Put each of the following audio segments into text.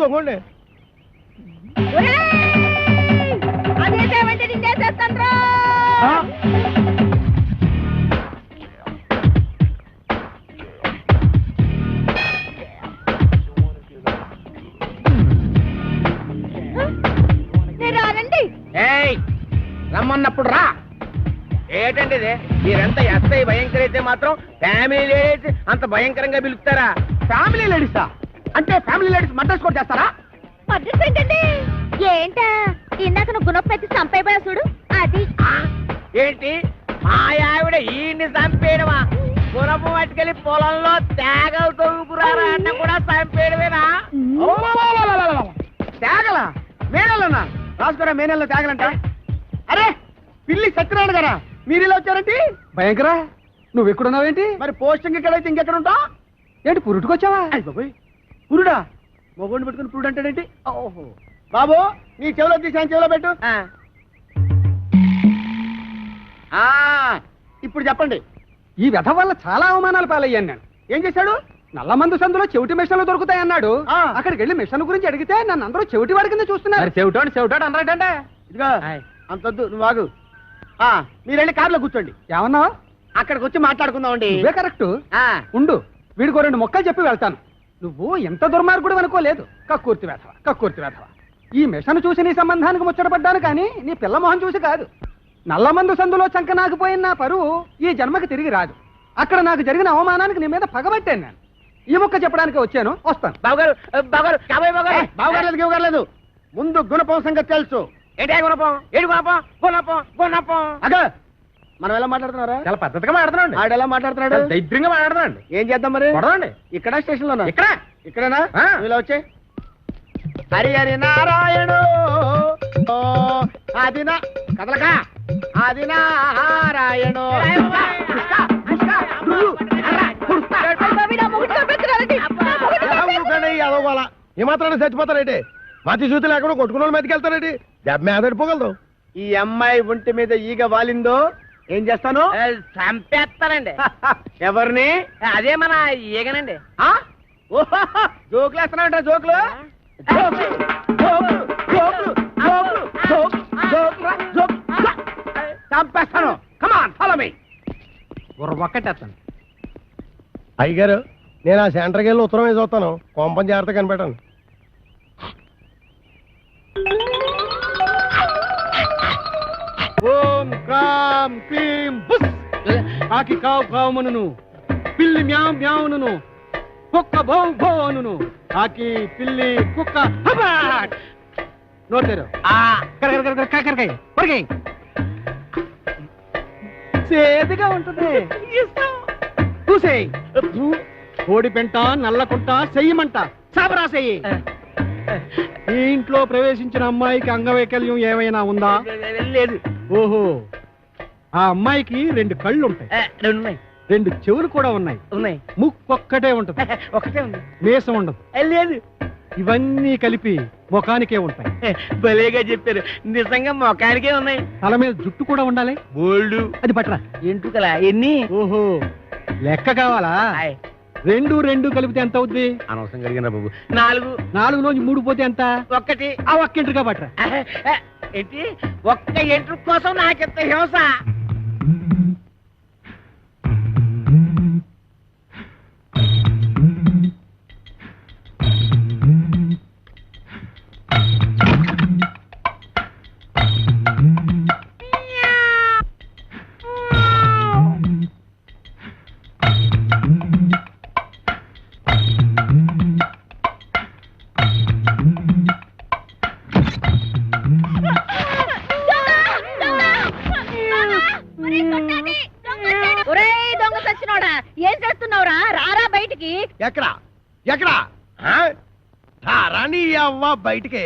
తొంగండి. రమ్మన్నప్పుడు రా. ఏంటండి ఇది? మీరంతా ఎస్ఐ భయంకర అయితే మాత్రం ఫ్యామిలీ లేడీస్ అంత భయంకరంగా పిలుస్తారా? ఫ్యామిలీ లేడీసా? అంటే ఫ్యామిలీ లేడీస్ మర్డర్స్ కూడా చేస్తారా? మర్డర్స్ ఏంటండి? ఏంటా ఇందాక నువ్వు గుణపెట్టి చంపైపోయా చూడు అది. ఏంటి మా ఆవిడ ఈయన్ని చంపేయడమా? గుణపు పట్టుకెళ్ళి పొలంలో తేగలు తొవ్వుకురారా అన్న కూడా చంపేయడమేనా? తేగలా? మేనల్లనా? రాసుకోరా మేనల్లో తేగలంట. అరే పిల్లి సత్యనారాయణ గారా, మీరు ఇలా వచ్చారంటే? భయంకరా, నువ్వు ఎక్కడున్నావేంటి? మరి పోస్టింగ్ ఎక్కడైతే ఇంకెక్కడ ఉంటా ఏంటి? పురుటుకొచ్చావా? పురుడా? మొగోడిని పెట్టుకుని పురుడు అంటాడేంటి? ఓహో బాబు, నీ చెవిలో తీసాను, చెవిలో పెట్టు. ఇప్పుడు చెప్పండి. ఈ వ్యధ వల్ల చాలా అవమానాలు పాలయ్యాను నేను. ఏం చేశాడు? నల్లమందు సందులో చెవిటి మిషన్లు దొరుకుతాయన్నాడు. అక్కడికి వెళ్ళి మిషన్ గురించి అడిగితే నన్ను అందరూ చెవిటి వాడి కింద చూస్తున్నారు. చెవిటోడు అన్నాడంటే ఇదిగా అంతొద్దు, నువ్వు ఆగు. మీరు వెళ్ళి కారులో కూర్చోండి. ఏమన్నావు? అక్కడికి వచ్చి మాట్లాడుకుందామండి. ఇవే కరెక్ట్. ఉండు, వీడికో 2 మొక్కలు చెప్పి వెళ్తాను. నువ్వు ఎంత దుర్మార్గుడు అనుకోలేదు. కక్కుర్తి వేధవ. ఈ మిషన్ చూసి నీ సంబంధానికి ముచ్చటపడ్డాను కానీ నీ పిల్ల మొహం చూసి కాదు. నల్లమందు సందులో చంక నాకుపోయిన నా పరువు ఈ జన్మకి తిరిగి రాదు. అక్కడ నాకు జరిగిన అవమానానికి నీ మీద పగబట్టాను నేను. ఈ మొక్క చెప్పడానికి వచ్చాను, వస్తాను. బావగారు ముందు గుణపం సంగతి తెలుసు. మనం ఎలా మాట్లాడుతున్నారా? చాలా పద్ధతిగా మాట్లాడుతున్నాడు. ఆడు ఎలా మాట్లాడుతున్నాడు? దైద్యంగా మాట్లాడుతున్నాడు. ఏం చేద్దాం మరి? ఇక్కడ స్టేషన్ లోనా? ఇక్కడేనా? ఇలా వచ్చే. హరి హరి నారాయణు ఆదినా కదలక ఆదినా నారాయణు. ఏమాత్రాన్ని చచ్చిపోతారేంటి? మతి చూతి లేకుండా కొట్టుకున్న మీదకి వెళ్తారేంటి? దెబ్బ మీద పడిపోగలదు. ఈ అమ్మాయి ఒంటి మీద ఈగ వాలిందో ఏం చేస్తాను? చంపేస్తానండి. ఎవరిని? అదే మన ఈగనండి. జోకులు వేస్తున్నావుంటా? జోకులు చంపేస్తాను. Come on follow me. ఒక్కటేస్తాను. అయ్యగారు, నేను ఆ సెంటర్కి వెళ్ళి ఉత్తరం వేసి వస్తాను. కొంపం జాగ్రత్త కనిపెట్టాను. ఓం క్రాం క్లీం బుస్. కాకి కావు కావుమనును, పిల్లి మ్యావ్ మ్యావును, కుక్క భౌ భౌ అనును. కాకి పిల్లి కుక్క నోటారు. సేదుగా ఉంటుంది. చూసేయి. కోడి పెంట నల్లకుంట చెయ్యమంట సాబరా చెయ్యి. ఈ ఇంట్లో ప్రవేశించిన అమ్మాయికి అంగవైకల్యం ఏమైనా ఉందా? లేదు. ఓహో, ఆ అమ్మాయికి 2 కళ్ళు ఉంటాయి, 2 చెవులు కూడా ఉన్నాయి. ముక్కొక్కటే ఉంటది. ఒకటే ఉంది. మీసం ఉండదు. లేదు. ఇవన్నీ కలిపి ముఖానికే ఉంటాయి. భలేగా చెప్పారు. నిజంగా మొఖానికే ఉన్నాయి. తల మీద జుట్టు కూడా ఉండాలి. బోల్డు. అది పట్టరా. ఎంటుకలా ఎన్ని? ఓహో, లెక్క కావాలా? 2 కలిపితే ఎంత అవుద్ది? అనవసరం కలిగిన బాబు. 4. 4లోంచి 3 పోతే ఎంత? 1. ఆ ఒక్కింటిగా పట్టరా. ఏంటి? ఒక్క ఎంట్రు కోసం నాకెంత హింస? ఎక్కడా ఎక్కడా రాని అవ్వ బయటికి.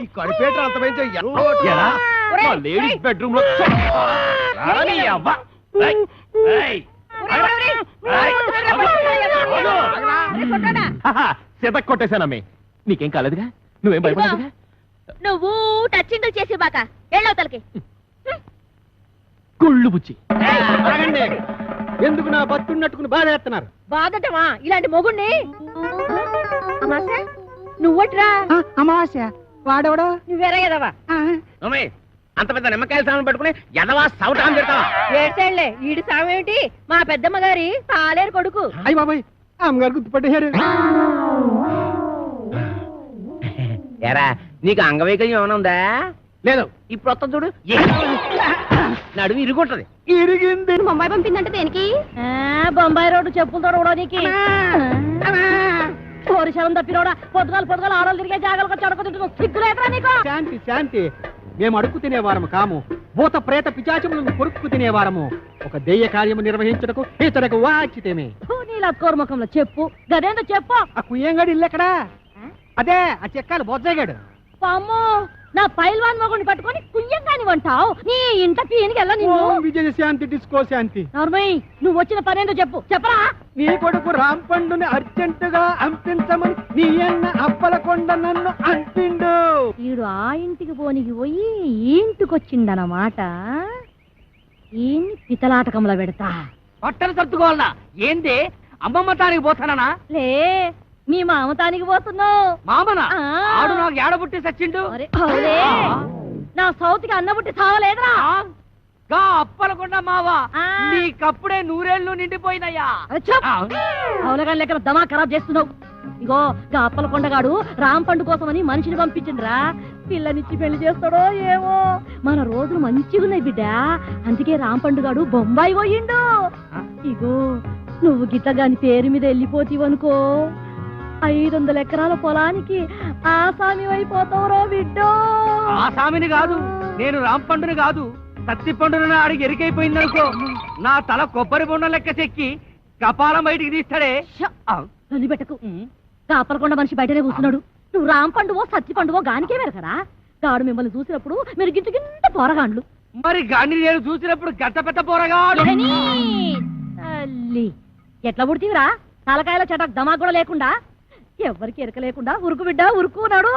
ఈ కడిపేట అంత లేడీస్ బెడ్రూమ్ లో సిత కొట్టేశానమ్మే. నీకేం కాలేదుగా? నువ్వేం భయపడదుగా? నువ్వు టచ్చింగ్ చేసి బాక ఎళ్ళవతలకి కుళ్ళు బుచ్చి. ఎందుకు నా బతున్నట్టుకుని బాధేస్తున్నారు? బాధటమా ఇలాంటి మొగుణ్ణి? అమాసా నువ్వట్రా? అమావాస్య వాడెవడో? నువ్వేరా ఎదవా? అంత పెద్ద నిమ్మకాయల సామాన్ పట్టుకుని ఎదవా సౌటాన్ని తిడతావా? ఏడ్చేళ్లే ఈడి సామేమిటి? మా పెద్దమ్మ గారి తాలేరు కొడుకు. అయ్యి బాబాయ్ అమ్మగారు గుర్తుపట్టేశారు. ఎరా నీకు అంగవైకల్యం ఏమైనా ఉందా? లేదు. ఇప్పుడు వస్తా చూడు, నడుము ఇరుగుంటది. ఇరిగింది. బొంబాయి పంపిందంటే దేనికి? బొంబాయి రోడ్డు చెప్పులతో రోడానికి. పోరిశలం తప్పినోడా పొద్దుగాలు ఆడలు తిరిగే జాగాలకు చడక సిగ్గులేదురా నీకు? శాంతి శాంతి. మేము అడుక్కు తినేవారము కాము, భూత ప్రేత పిచాచములను కొరుక్కు తినేవారము. ఒక దెయ్య కార్యము నిర్వహించుటకు ఇతరకు వాచితేమే. నీలా కోర్ముఖంలో చెప్పు, గదేందో చెప్పు. ఆ కుయ్యంగాడు ఇల్లు ఎక్కడా? అదే ఆ చెక్కాలు బొజ్జగాడు. అమ్మో, నా పైల్వాన్ మొగుడిని పట్టుకొని కుయ్యంగాని వంటావు. నీ ఇంట పీనికి వెళ్ళ నిన్ను. విజయ శాంతి డిస్కో శాంతి. నర్మయ్, నువ్వు వచ్చిన పనేందో చెప్పు, చెప్పరా? నీ కొడుకు రాంపండుని అర్జెంటుగా అంపించమని నీ అన్న అప్పలకొండ నన్ను అంపిండు. వీడు ఆ ఇంటికి పోనికి పోయి ఈ ఇంటికొచ్చిందన్నమాట. ఈయన్ని పితలాటకంలో పెడతా. పట్టలు సర్దుకోవాలనా? ఏంది అమ్మమ్మ తానికి పోతానా? లే, మీ మామతానికి పోతున్నావు. మామనా? ఆడు నాకు ఏడబుట్టి సచ్చిండు. నా సౌతికి అన్నబుట్టి సావలేదురా. అప్పలకుండా మావా, నీకప్పుడే నూరేళ్లు నిండిపోయినయ్యా. అవునగా లెక్క దమా ఖరాబ్ చేస్తున్నావు. ఇగో గా అప్పలకొండగాడు రాంపండు కోసమని మనిషిని పంపించిండ్రా. పిల్లనిచ్చి పెళ్లి చేస్తాడో ఏమో. మన రోజులు మంచిగున్నాయి బిడ్డ, అందుకే రాంపండుగాడు బొంబాయి పోయిండు. ఇగో నువ్వు గిట్టగాని పేరు మీద వెళ్ళిపోతీవనుకో, 500 ఎకరాల పొలానికి ఆసామి అయిపోతావురో బిడ్డో. ఆసామిని కాదు, నేను రాంపండుని కాదు, సత్తి పండును అడిగి ఎరికైపోయిందనుకో, నా తల కొబ్బరి బొండ లెక్క చెక్కి కపాలం బయటికి తీస్తాడే. పెట్టకు. కాపలకొండ మనిషి బయటనే కూర్చున్నాడు. నువ్వు రాంపండువో సత్తి పండువో గానికే వెరకరా? గాడు మిమ్మల్ని చూసినప్పుడు మీరు గింత గింత పోరగాండ్లు. మరి గాని నేను చూసినప్పుడు గంట పెద్ద పోరగా తల్లి ఎట్లా పుడితీవిరా? తలకాయల చటక్ దమా కూడా లేకుండా, ఎవరికి ఎరక లేకుండా ఉరుకు బిడ్డ ఉరుకున్నాడు.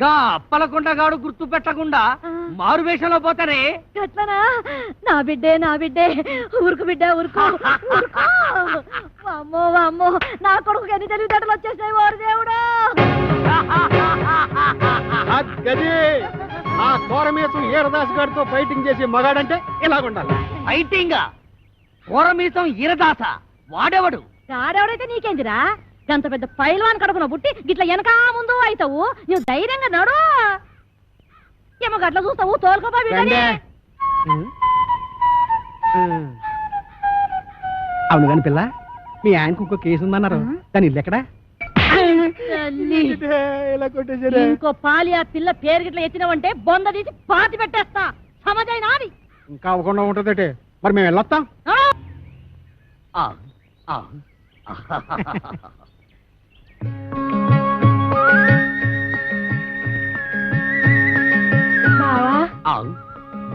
అప్పలకొండగాడు గుర్తు పెట్టకుండా మారు వేషంలో పోతానే. ఎట్లనా? నా బిడ్డే ఉరుకు బిడ్డ ఉరుకు. అమ్మో అమ్మో, నా కొడుకు ఎన్ని తెలివితేటలు వచ్చేసాయి ఓరు దేవుడు. ఆ కోరమీసం ఈరదాస్ గారితో ఫైటింగ్ చేసి మగాడంటే ఇలాగుండాలి. ఫైటింగ్? కోరమీసం ఈరదాస వాడేవాడు? వాడేవాడైతే నీకేందిరా? గంత పెద్ద పైల్వాన్ కడుపున పుట్టి గిట్ల వెనకా ముందు అవుతావు. నువ్వు ధైర్యంగా నడు. ఏమో గట్ల చూస్తావు, తోలుకోపా బిడ్డని. అవును కాని పిల్ల, మీ ఆయనకు ఇంకో కేసు ఉందన్నారు, దాని ఇల్లు ఎక్కడా? ఇంకో పాలి ఆ పిల్ల పేరు గిట్ల ఎత్తినవంటే బొంద తీసి పాతి పెట్టేస్తా. సమజైనా? ఇంకా అవ్వకుండా ఉంటుందటే. మరి మేము వెళ్ళొస్తాం.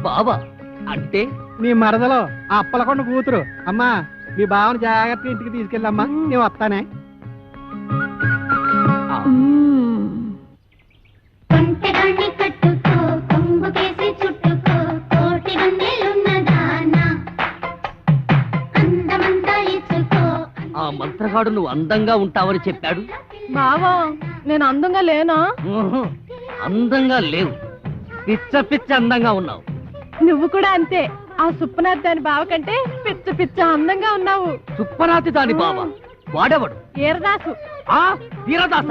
బావా అంటే నీ మరదలో ఆ అప్పలకొండ కూతురు. అమ్మా, మీ బావని జాగ్రత్తగా ఇంటికి తీసుకెళ్ళమ్మా, నేను వస్తానే. ఆ మంత్రగాడు నువ్వు అందంగా ఉంటావని చెప్పాడు. బావా, నేను అందంగా లేనా? అందంగా లేవు, పిచ్చ పిచ్చ అందంగా ఉన్నావు. నువ్వు కూడా అంతే. ఆ సుప్పనాథ్ దాని బావ కంటే పిచ్చ పిచ్చ అందంగా ఉన్నావు. సుప్పనాథి దాని బావ వాడేవాడు? ఈరదాసు. వీరదాస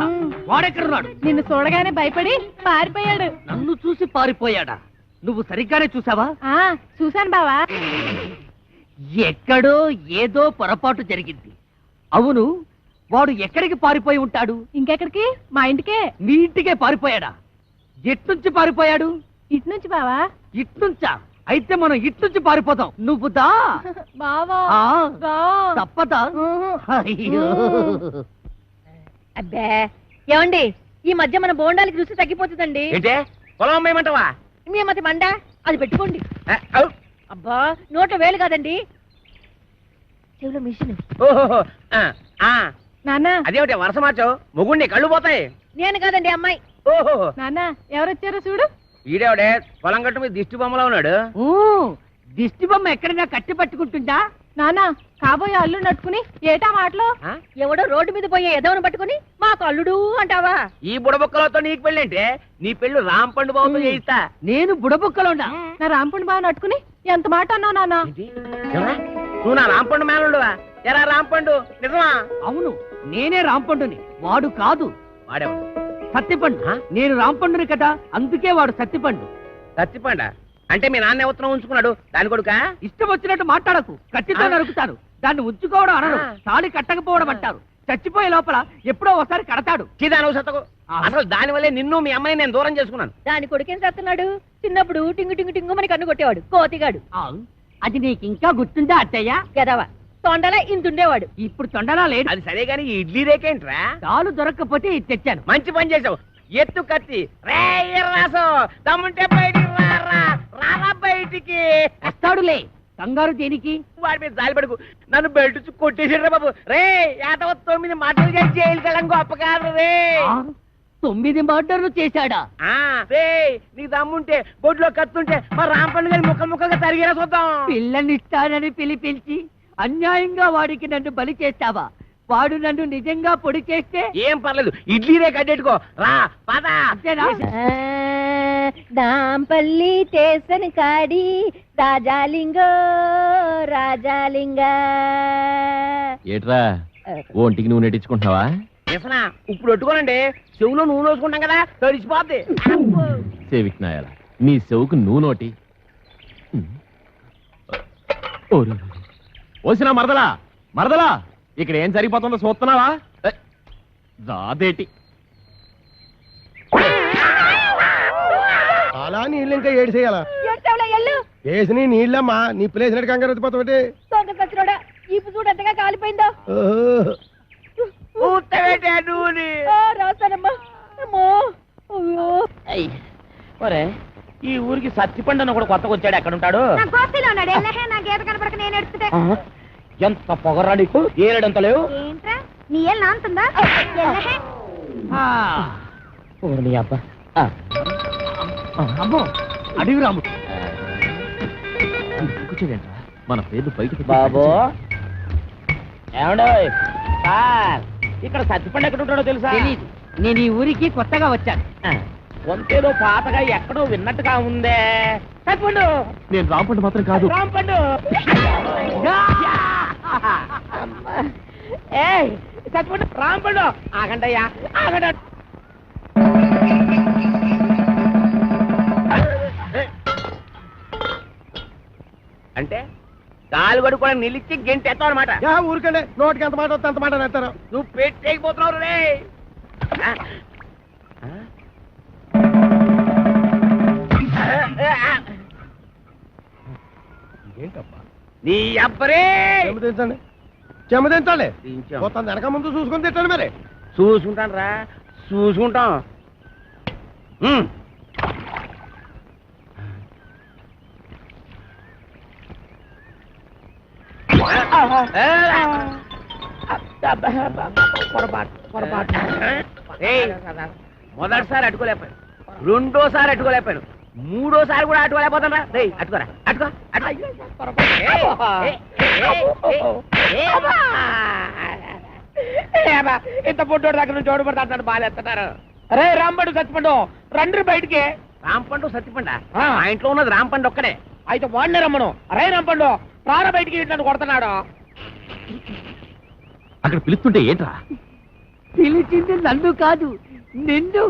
వాడెక్కడున్నాడు? నిన్ను చూడగానే భయపడి పారిపోయాడు. నన్ను చూసి పారిపోయాడా? నువ్వు సరిగ్గానే చూసావా? చూశాను బావా. ఎక్కడో ఏదో పొరపాటు జరిగింది. అవును, వాడు ఎక్కడికి పారిపోయి ఉంటాడు? ఇంకెక్కడికి? మా ఇంటికే. మీ ఇంటికే పారిపోయాడా? ఎట్నుంచి పారిపోయాడు? ఇట్నుంచి బావా. ఇట్నుంచా? అయితే మనం ఇట్నుంచి పారిపోతాం. నువ్వు దా బావా. తప్పదా? అయ్యో, అబ్బే ఏమండి, ఈ మధ్య మన బోండాలకి రుచి తగ్గిపోతుందండి. ఏంటే పొలం అమ్మేయమంటావా? మేమతి మండ అది పెట్టుకోండి. అబ్బా, నోట్లో వేలు కాదండి, చెవిలో మిషన్. నాన్న, అదేమిటి వరస మార్చావు? మొగుండి కళ్ళు పోతాయి. నేను కాదండి అమ్మాయి. ఓహో, నాన్న ఎవరొచ్చారో చూడు. ఈడేవిడే పొలం గట్టు మీద దిష్టి బొమ్మలో ఉన్నాడు. దిష్టి బొమ్మ ఎక్కడైనా కట్టి పట్టుకుంటుందా? నానా కాబోయే అల్లు నట్టుకుని ఏటా మాటలు ఎవడో రోడ్డు మీద పోయే ఎదవను పట్టుకుని మాకు అల్లుడు అంటావా? ఈ బుడబుక్కలతో నీకు పెళ్ళంటే నీ పెళ్ళు రాంపండు బాబుతో చేయిస్తా. నేను బుడబుక్కలో ఉన్నా. నా రాంపండు బాగా నట్టుకుని ఎంత మాట అన్నావు నాన్న? నువ్వు నా రాంపండు మేనలుడువా? ఎరా రాంపండు నిజమా? అవును, నేనే రాంపండుని, వాడు కాదు. వాడేవాడు సత్తిపండు. నేను రాంపండుని కదా, అందుకే వాడు సత్తిపండు. సత్తిపండ అంటే మీ నాన్న ఉత్తరం ఉంచుకున్నాడు దాని కొడుక? ఇష్టం వచ్చినట్టు మాట్లాడకు, కత్తితో నరుకుతారు. దాన్ని ఉంచుకోవడం అనరు, తాళి కట్టకపోవడం అంటారు. చచ్చిపోయే లోపల ఎప్పుడో ఒకసారి కడతాడు. అసలు దాని వల్లే నిన్ను మీ అమ్మాయి నేను దూరం చేసుకున్నాను. దాని కొడుకేం చేస్తున్నాడు? చిన్నప్పుడు టింగు టింగు టింగు మని కన్ను కొట్టేవాడు, కోతిగాడు. అది నీకు ఇంకా గుర్తుందా అత్తయ్య? గదవా తొండలా ఇంతుండేవాడు. ఇప్పుడు తొండలా లేడు. అది సరే గాని ఈ ఇడ్లీ రేకేంట్రా? తాలు దొరక్కపోతే ఇది తెచ్చాను. మంచి పని చేసావు. ఎత్తు కత్తి రే రాసు దమ్ముంటే బయటికి రారా బయటికి. వస్తాడులే, కంగారు దేనికి? వాడి మీద జాలి పడుకు, నన్ను బెల్ట్ కొట్టేసాడు బాబు. రే 9 మాటలు చేసి జైలుకి వెళ్ళం గొప్ప కాదు రే. 9 మర్డర్లు చేశాడా? రే నీకు దమ్ముంటే బొడ్లో కత్తుంటే మా రాంపండు గారి ముక్కలుగా తరిగేలా చూద్దాం. పిల్లనిస్తానని పిలిపించి అన్యాయంగా వాడికి నన్ను బలి చేస్తావా? వాడు నన్ను నిజంగా పొడి చేస్తే ఏం పర్లేదు, ఇడ్లీ రే కట్టెట్టుకో రా పద. దాంపల్లి స్టేషన్ కాడి రాజాలింగో రాజాలింగ. ఏట్రా ఒంటికి నువ్వు నెట్టించుకుంటున్నావా? ఇప్పుడు ఒట్టుకోనండి, చెవులో నూనె వేసుకుంటాం కదా, తడిచిపోద్ది. సేవిక్నాయాల నీ చెవుకు నూనోటి ఓసినా మరదలా మరదలా, ఇక్కడ ఏం జరిగిపోతుందో చూస్తున్నావా? రాదేటి అలా నీళ్ళు ఇంకా ఏడు చేయాలా? వేసి నీళ్ళమ్మా, నీ ప్లేస్ నెట్ కంగారు వచ్చిపోతావుటి. ఈపు చూడు ఎంతగా కాలిపోయిందో. రాస్తానమ్మా. ఈ ఊరికి సత్తిపండు కూడా కొత్తగా వచ్చాడు. ఎక్కడ ఉంటాడు? ఎంత పొగరా నీకు? ఏడంత లేవు. అమ్మో అడివి రాము కూర్చోడేంట్రా మన పేరు బయటకు. బాబు ఏమండో సార్, ఇక్కడ సత్తిపండు ఎక్కడ ఉంటాడో తెలుసా? తెలీదు. నేను ఈ ఊరికి కొత్తగా వచ్చాను. కొంతేదో పాతగా ఎక్కడో విన్నట్టుగా ఉందే. సత్తిపండు. నేను రాంపండు మాత్రం కాదు. రాంపండు. సత్తిపండు రాంపండు. ఆగండయ్యా ఆగండి. అంటే కాలు కూడా నిలిచి గెంటేస్తావు అనమాట. ఊరికండి, నోటికి ఎంత మాట వస్తే అంత మాట నేస్తారు. నువ్వు పెట్టేకపోతున్నావు రే. ఏంటబ్బా నీ అబ్బరే. చెమదించండి చెమదించాలి. మొత్తం వెనక ముందు చూసుకొని తిట్టండి. మరి చూసుకుంటాను రా, చూసుకుంటాం. మొదటిసారి అట్టుకోలేకపోయాను, రెండోసారి అట్టుకోలేకపోయాను, మూడోసారి కూడా అట్టుకోలేకపోతాను రా. అట్టుకోరా అట్టుకో. ఇంత పొట్టోడు దగ్గర నుంచి చోటు పడతాడు బాగాలేస్తున్నారు. అరే రాంపండు సత్తిపండు రండి బయటికి. రాంపండు సత్తిపండు ఆ ఇంట్లో ఉన్నది రాంపండు ఒక్కడే. అయితే వాడినే రమ్మను. అరే రాంపండు ప్రాణ బయటికి నన్ను కొడుతున్నాడు. అక్కడ పిలుస్తుంటే ఏంట్రా? పిలిచింది నన్ను కాదు నిన్ను.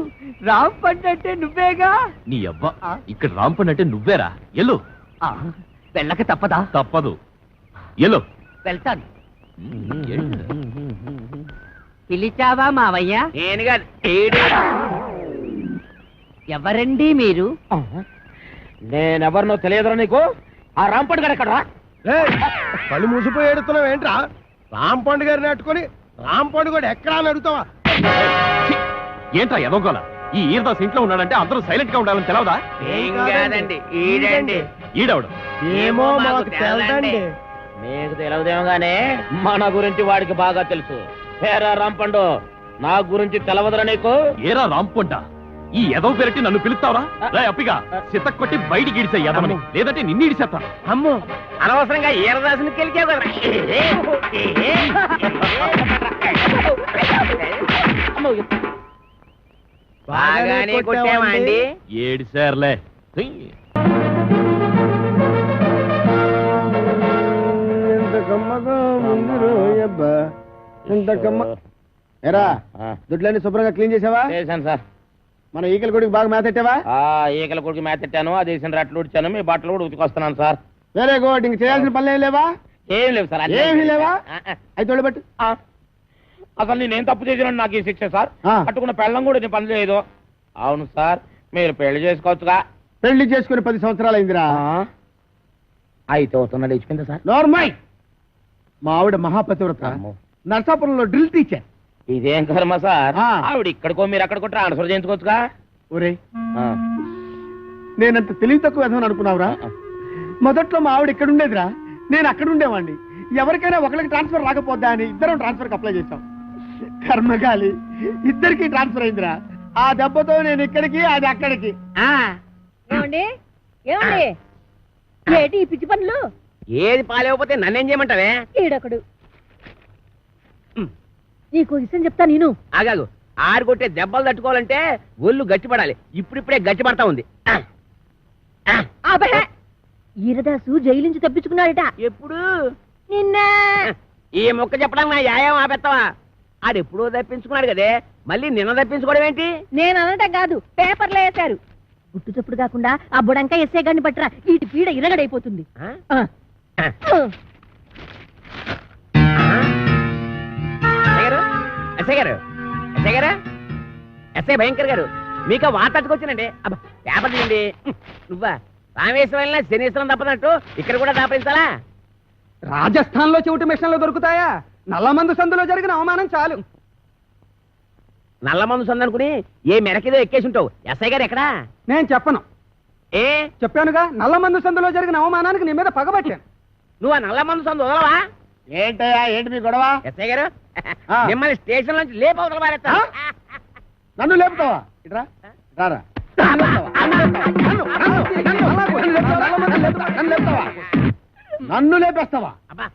రాంపండు అంటే నువ్వేగా. నీ అబ్బా, ఇక్కడ రాంపండు అంటే నువ్వేరా. ఎల్లు. వెళ్ళక తప్పదా? తప్పదు, ఎల్లు. వెళ్తాను. పిలిచావా మావయ్య? నేనుగా. ఎవరండి మీరు? నేనెవరినో తెలియదురా నీకు? ఆ రాంపండు గారు ఎక్కడరా? కళ్ళు మూసిపోయి ఏడుతున్నావు ఏంట్రా? రాంపండు గారిని అట్టుకొని రాంపండు కూడా ఎక్కడా అని అడుగుతావా? ఏంట్రా ఎదోగోల? ఈ ఈరదాస్ ఇంట్లో ఉన్నాడంటే అందరూ సైలెంట్ గా ఉండాలని తెలవదా? ఏం కాదండి, ఈడండి. ఈడవడు ఏమో మాకు తెలదండి. మీకు తెలవదేమో గానే మన గురించి వాడికి బాగా తెలుసు. ఏరా రాంపండు, నా గురించి తెలవదురా నీకు? ఏరా రాంపంట, ఈ ఎదవ పెరటి నన్ను పిలుస్తావరా రే అప్పిగా చిత్త కొట్టి బయటికి ఇడిసే ఎదవని లేదంటే నిన్ను ఇడిసేస్తాను. అమ్మో అనవసరంగా ఈరదాసుని కెలికావు కదా. బాగానే కొట్టావా అండి? ఏడిసార్లే. ఎరా దుడ్లన్నీ శుభ్రంగా క్లీన్ చేసావా? చేశాను సార్. మన ఈకల గుడికి బాగా మేతెట్టావా? ఈకల కొడుకు మేతెట్టాను, అది వేసిన రట్లు ఉడిచాను, మీ బట్టలు కూడా ఉతికొస్తున్నాను సార్. Very good. ఇంక చేయాల్సిన పనులు ఏం లేవా? ఏం లేవు సార్. ఏమీ లేవా? అయితే తోడబెట్టు. అసలు నేనేం తప్పు చేసినా నాకు ఈ శిక్ష సార్. కట్టుకున్న పెళ్ళం కూడా నేను పని చేయదు. అవును సార్, మీరు పెళ్లి చేసుకోవచ్చుగా. పెళ్లి చేసుకుని 10 సంవత్సరాలు అయిందిరా. అయితే అవుతున్నాడు ఇచ్చిపోయింది సార్. నార్మల్. మా ఆవిడ మహాపతివ్రత, నర్సాపురంలో డ్రిల్ టీచర్. ఇదేం కర్మ సార్, ఆవిడ ఇక్కడికో మీరు అక్కడికో ట్రాన్స్ఫర్ చేయించుకోవచ్చుగా. ఒరే నేనంత తెలివి తక్కువ విధమని అనుకున్నావురా? మొదట్లో మా ఆవిడ ఇక్కడ ఉండేదిరా, నేను అక్కడ ఉండేవాడిని. ఎవరికైనా ఒకరికి ట్రాన్స్ఫర్ రాకపోద్దా అని ఇద్దరం ట్రాన్స్ఫర్కి అప్లై చేశాం. కర్మగాలి ఇద్దరికి ట్రాన్స్ఫర్ అయిందిరా. ఆ దెబ్బతో నేను ఇక్కడికి, అది అక్కడికి. ఏమండి ఏమండి ఏటి ఈ పిచ్చి పనులు? ఏది పాలేకపోతే నన్నేం చేయమంటావే? ఈడొకడు. నీకు విషయం చెప్తా నేను. ఆగాగు, ఆరు కొట్టే దెబ్బలు తట్టుకోవాలంటే ఒళ్ళు గట్టిపడాలి. ఇప్పుడిప్పుడే గట్టిపడతా ఉంది. ఈరదాసు జైలు నుంచి తప్పించుకున్నాడట. ఎప్పుడు? నిన్న. ఈ మొక్క చెప్పడానికి నా యాయం ఆపెత్తావా? ఆడెప్పుడో తప్పించుకున్నాడు కదే, మళ్ళీ నిన్న తప్పించుకోవడం ఏంటి? నేను అనటం కాదు, పేపర్లో వేశారు. గుట్టు చప్పుడు కాకుండా ఆ బుడంకా ఎస్ఏ గారిని పట్టరా, ఈ పీడ ఇరగడైపోతుంది. ఎస్ఐ భయంకర్ గారు, మీకు వార్తకొచ్చానండి. అబ్బా పేపర్ తీయండి. నువ్వా రామేశ్వరం శనీశ్వరం తప్పనట్టు ఇక్కడ కూడా దాపరించాలా? రాజస్థాన్ లో చెవిటి మిషన్లు దొరుకుతాయా? నల్లమందు సందులో జరిగిన అవమానం చాలు. నల్ల మందు సందనుకుని ఏ మెరకేదో ఎక్కేసి ఉంటావు. ఎస్ఐ గారు ఎక్కడా? నేను చెప్పను. ఏ చెప్పానుగా, నల్లమందు సందులో జరిగిన అవమానానికి నీ మీద పగబట్టాను. నువ్వు ఆ నల్ల మందు సందు వదలవా? ఏంటయ్యా, ఏంటి మీ గొడవ? ఎస్ఐ గారు మిమ్మల్ని స్టేషన్ నుంచి లేపవతల పారేస్తా. నన్ను లేపుతావా? ఇట్రా రారా. నన్ను లేపేస్తావా? అబ్బా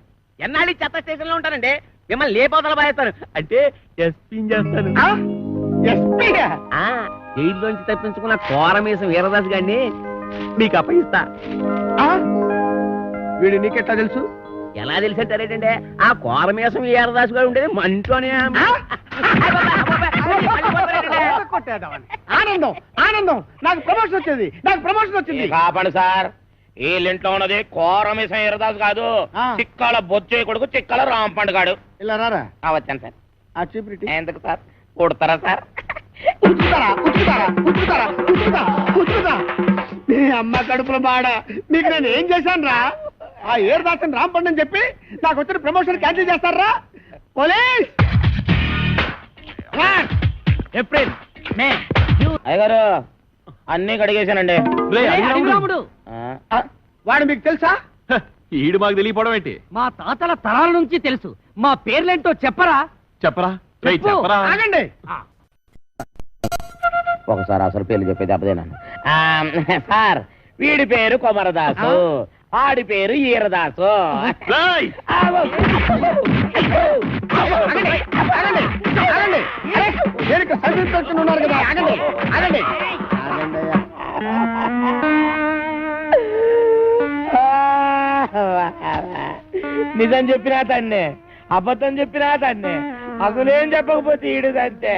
ఎన్నాళ్ళు చెత్త స్టేషన్ లో ఉంటానండి, మిమ్మల్ని లేపవతల పారేస్తాను. అంటే ఎస్పీ చేస్తాను. జైల్లోంచి తప్పించుకున్న కోరమేసం వీరదాస్ గారిని మీకు అప్పగిస్తా. వీడు నీకెట్లా తెలుసు? ఎలా తెలిసంటారేటంటే ఆ కోరమేసం వీరదాస్ గారు ఉండేది మా ఇంట్లోనే. ఆనందం ఆనందం, నాకు ప్రమోషన్ వచ్చింది, నాకు ప్రమోషన్ వచ్చింది. కాపాడు సార్, వీళ్ళింట్లో ఉన్నది కోరమేసం వీరదాస్ కాదు, చిక్కాల బొచ్చే కొడుకు చిక్కాల రాంపండు గాడు. ఇలా రారా. వచ్చాను సార్. ఆ చీపురిటి ఎందుకు సార్? కొడతారా సార్? నీ అమ్మ కడుపుల బాడ, మీకు నేను ఏం చేశాను రా? ఆ ఏరుదాసన్ రాంపండు అని చెప్పి నాకు వచ్చిన ప్రమోషన్ క్యాన్సిల్ చేస్తారా? పోలీస్! ఏప్రిల్ మే అయ్యగారు అన్ని కడిగేశానండి. వాడు మీకు తెలుసా? ఈడు మాకు తెలియపోవడం ఏంటి? మా తాతల తరాల నుంచి తెలుసు. మా పేర్లేంటో చెప్పరా? చెప్పరా చెప్పరా. ఆగండి. ఒకసారి అసలు పేర్లు చెప్పేది అప్పదేనా సార్? వీడి పేరు కొమరదాసు, ఆడి పేరు ఈరదాసు. ఉన్నారు కదా, ఆగండి ఆగండి. నిజం చెప్పినా తన్నే, అబద్ధం చెప్పినా తన్నే, అసలేం చెప్పకపోతే ఈడుదంతే.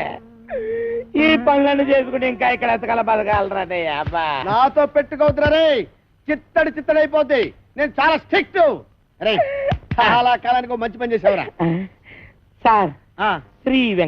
ఈ పనులను చేసుకుంటే ఇంకా ఇక్కడ ఎత్తకాల బతకాలరానే. అబ్బా నాతో పెట్టుకోవద్దురా రే, చిత్తడి చిత్తడైపోద్ది. నేను చాలా స్ట్రిక్ట్. రే చాలా కాలానికి మంచి పని చేసావురా సార్. శ్రీ వెంకట